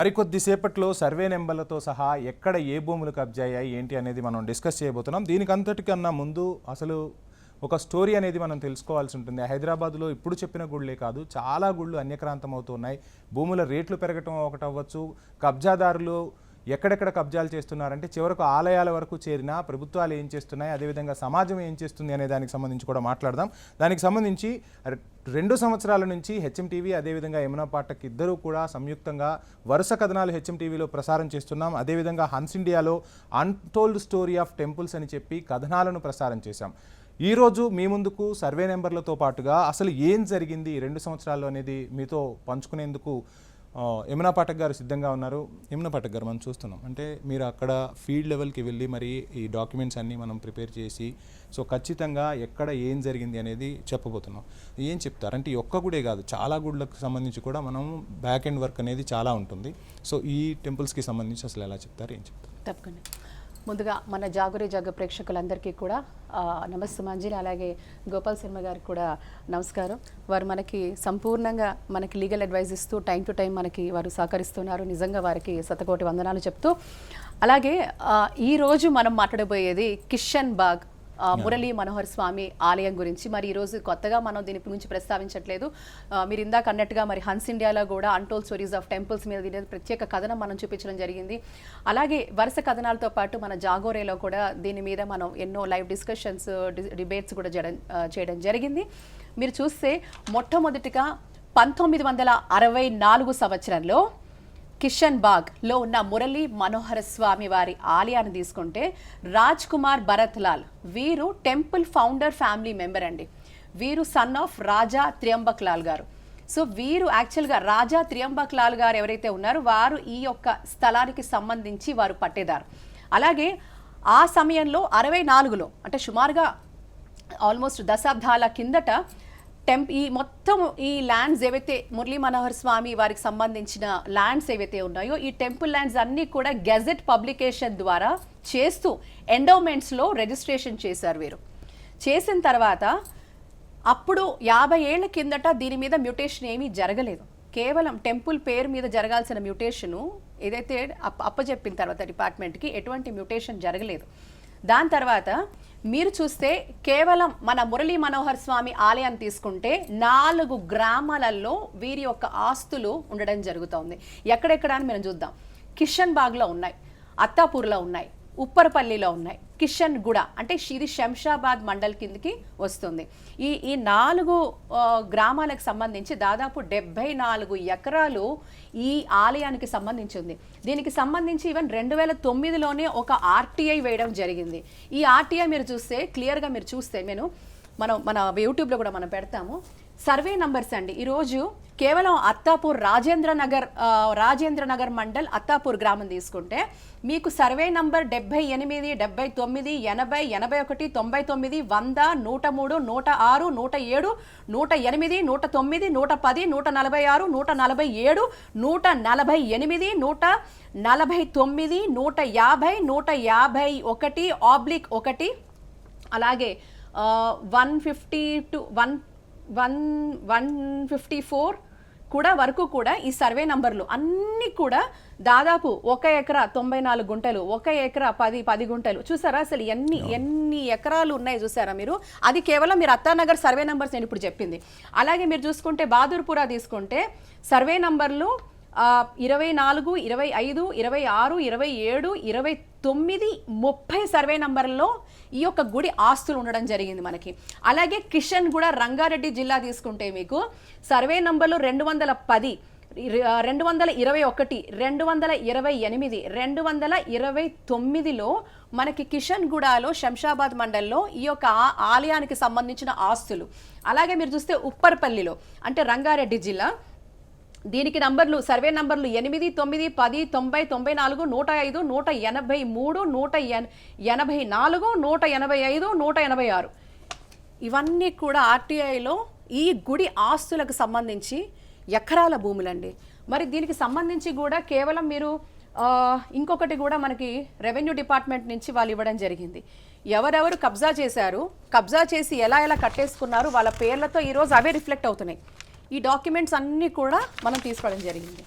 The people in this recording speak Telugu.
మరికొద్దిసేపట్లో సర్వే నెంబర్లతో సహా ఎక్కడ ఏ భూములు కబ్జా అయ్యాయి ఏంటి అనేది మనం డిస్కస్ చేయబోతున్నాం. దీనికంతటికన్నా ముందు అసలు ఒక స్టోరీ అనేది మనం తెలుసుకోవాల్సి ఉంటుంది. హైదరాబాద్లో ఇప్పుడు చెప్పిన గుళ్ళే కాదు, చాలా గుళ్ళు అన్యక్రాంతం అవుతున్నాయి. భూముల రేట్లు పెరగటం ఒకటి అవ్వచ్చు, కబ్జాదారులు ఎక్కడెక్కడ కబ్జాలు చేస్తున్నారంటే చివరకు ఆలయాల వరకు చేరినా ప్రభుత్వాలు ఏం చేస్తున్నాయి, అదేవిధంగా సమాజం ఏం చేస్తుంది అనే దానికి సంబంధించి కూడా మాట్లాడదాం. దానికి సంబంధించి 2 సంవత్సరాల నుంచి హెచ్ఎంటీవీ అదేవిధంగా యమునా పాఠక్ ఇద్దరూ కూడా సంయుక్తంగా వరుస కథనాలు హెచ్ఎంటీవీలో ప్రసారం చేస్తున్నాం. అదేవిధంగా హన్స్ ఇండియాలో అన్టోల్డ్ స్టోరీ ఆఫ్ టెంపుల్స్ అని చెప్పి కథనాలను ప్రసారం చేశాం. ఈరోజు మీ ముందుకు సర్వే నెంబర్లతో పాటుగా అసలు ఏం జరిగింది 2 సంవత్సరాల్లో అనేది మీతో పంచుకునేందుకు యమునా పాఠక్ గారు సిద్ధంగా ఉన్నారు. యమునా పాఠక్ గారు, మనం చూస్తున్నాం అంటే మీరు అక్కడ ఫీల్డ్ లెవెల్కి వెళ్ళి మరి ఈ డాక్యుమెంట్స్ అన్నీ మనం ప్రిపేర్ చేసి సో ఖచ్చితంగా ఎక్కడ ఏం జరిగింది అనేది చెప్పబోతున్నాం. ఏం చెప్తారు అంటే ఈ ఒక్క గుడే కాదు, చాలా గుళ్ళకు సంబంధించి కూడా మనం బ్యాక్ ఎండ్ వర్క్ అనేది చాలా ఉంటుంది. సో ఈ టెంపుల్స్కి సంబంధించి అసలు ఎలా చెప్తారు, ఏం చెప్తారు? తప్పకుండా. ముందుగా మన జాగరే జాగ ప్రేక్షకులందరికీ కూడా నమస్తమాంజలి, అలాగే గోపాల్ శర్మ గారికి కూడా నమస్కారం. వారు మనకి సంపూర్ణంగా మనకి లీగల్ అడ్వైజ్ ఇస్తూ టైం టు టైం మనకి వారు సహకరిస్తున్నారు. నిజంగా వారికి శతకోటి వందనాలు చెప్తూ, అలాగే ఈరోజు మనం మాట్లాడబోయేది కిషన్ బాగ్ మురళీ మనోహర్ స్వామి ఆలయం గురించి. మరి ఈరోజు కొత్తగా మనం దీని గురించి ప్రస్తావించట్లేదు. మీరు ఇందాక అన్నట్టుగా మరి హన్స్ ఇండియాలో కూడా అన్టోల్డ్ స్టోరీస్ ఆఫ్ టెంపుల్స్ మీద దీని ప్రత్యేక కథనం మనం చూపించడం జరిగింది. అలాగే వరుస కథనాలతో పాటు మన జాగోరేలో కూడా దీని మీద మనం ఎన్నో లైవ్ డిస్కషన్స్, డిబేట్స్ కూడా చేయడం జరిగింది. మీరు చూస్తే మొట్టమొదటిగా 1964 సంవత్సరంలో కిషన్ బాగ్లో ఉన్న మురళీ మనోహర స్వామి వారి ఆలయాన్ని తీసుకుంటే రాజ్ కుమార్ భరత్ లాల్ వీరు టెంపుల్ ఫౌండర్ ఫ్యామిలీ మెంబర్ అండి. వీరు సన్ ఆఫ్ రాజా త్రియంబక్ లాల్ గారు. సో వీరు యాక్చువల్గా రాజా త్రియంబక్ లాల్ గారు ఎవరైతే ఉన్నారో వారు ఈ యొక్క స్థలానికి సంబంధించి వారు పట్టేదారు. అలాగే ఆ సమయంలో 64లో అంటే సుమారుగా ఆల్మోస్ట్ దశాబ్దాల కిందట ఈ మొత్తం ఈ ల్యాండ్స్ ఏవైతే మురళీ మనోహర్ స్వామి వారికి సంబంధించిన ల్యాండ్స్ ఏవైతే ఉన్నాయో ఈ టెంపుల్ ల్యాండ్స్ అన్నీ కూడా గెజెట్ పబ్లికేషన్ ద్వారా చేస్తూ ఎండోమెంట్స్లో రిజిస్ట్రేషన్ చేశారు. వీరు చేసిన తర్వాత అప్పుడు 50 ఏళ్ల కిందట దీని మీద మ్యూటేషన్ ఏమీ జరగలేదు. కేవలం టెంపుల్ పేరు మీద జరగాల్సిన మ్యూటేషను ఏదైతే అప్పచెప్పిన తర్వాత డిపార్ట్మెంట్కి ఎటువంటి మ్యూటేషన్ జరగలేదు. దాని తర్వాత మీరు చూస్తే కేవలం మన మురళీ మనోహర్ స్వామి ఆలయాన్ని తీసుకుంటే 4 గ్రామాలలో వీరి యొక్క ఆస్తులు ఉండడం జరుగుతుంది. ఎక్కడెక్కడ అని మనం చూద్దాం. కిషన్ బాగ్లో ఉన్నాయి, అత్తాపూర్లో ఉన్నాయి, ఉప్పరపల్లిలో ఉన్నాయి, కిషన్ గుడ అంటే ఇది శంషాబాద్ మండల్ కిందకి వస్తుంది. ఈ 4 గ్రామాలకు సంబంధించి దాదాపు 74 ఎకరాలు ఈ ఆలయానికి సంబంధించింది. దీనికి సంబంధించి ఈవెన్ 2009లోనే ఒక ఆర్టీఐ వేయడం జరిగింది. ఈ ఆర్టీఐ మీరు చూస్తే క్లియర్గా మీరు చూస్తే మన యూట్యూబ్లో కూడా మనం పెడతాము. సర్వే నంబర్స్ అండి. ఈరోజు కేవలం అత్తాపూర్ రాజేంద్ర నగర్ మండల్ అత్తాపూర్ గ్రామం తీసుకుంటే మీకు సర్వే నంబర్ 78, 79, 80, 81, 99, 100, 103, 106, 107, 108, 109, 110, 146, 147, 148, 149, 150, 151/1 అలాగే 154 కూడా వరకు కూడా ఈ సర్వే నంబర్లు అన్నీ కూడా దాదాపు 1 ఎకరా 94 గుంటలు, 1 ఎకరా 10 గుంటలు. చూసారా అసలు ఎన్ని ఎకరాలు ఉన్నాయి చూసారా మీరు? అది కేవలం మీరు అత్తానగర్ సర్వే నంబర్స్ నేను ఇప్పుడు చెప్పింది. అలాగే మీరు చూసుకుంటే బహదూర్పురా తీసుకుంటే సర్వే నంబర్లు 24, 25, 26, 27, 29, 30 సర్వే నంబర్లో ఈ యొక్క గుడి ఆస్తులు ఉండడం జరిగింది మనకి. అలాగే కిషన్ కూడా రంగారెడ్డి జిల్లా తీసుకుంటే మీకు సర్వే నంబర్లు 210, 221, 228, 229లో మనకి కిషన్ గుడాలో శంషాబాద్ మండల్లో ఈ యొక్క ఆలయానికి సంబంధించిన ఆస్తులు. అలాగే మీరు చూస్తే ఉప్పర్పల్లిలో అంటే రంగారెడ్డి జిల్లా, దీనికి నంబర్లు సర్వే నంబర్లు 8, 9, 10, 90, 94, 105, 183, 184, 185, 186 ఇవన్నీ కూడా ఆర్టీఐలో ఈ గుడి ఆస్తులకు సంబంధించి ఎకరాల భూములండి. మరి దీనికి సంబంధించి కూడా కేవలం మీరు ఇంకొకటి కూడా మనకి రెవెన్యూ డిపార్ట్మెంట్ నుంచి వాళ్ళు ఇవ్వడం జరిగింది. ఎవరెవరు కబ్జా చేశారు, కబ్జా చేసి ఎలా కట్టేసుకున్నారు వాళ్ళ పేర్లతో ఈరోజు అవే రిఫ్లెక్ట్ అవుతున్నాయి. ఈ డాక్యుమెంట్స్ అన్నీ కూడా మనం తీసుకోవడం జరిగింది.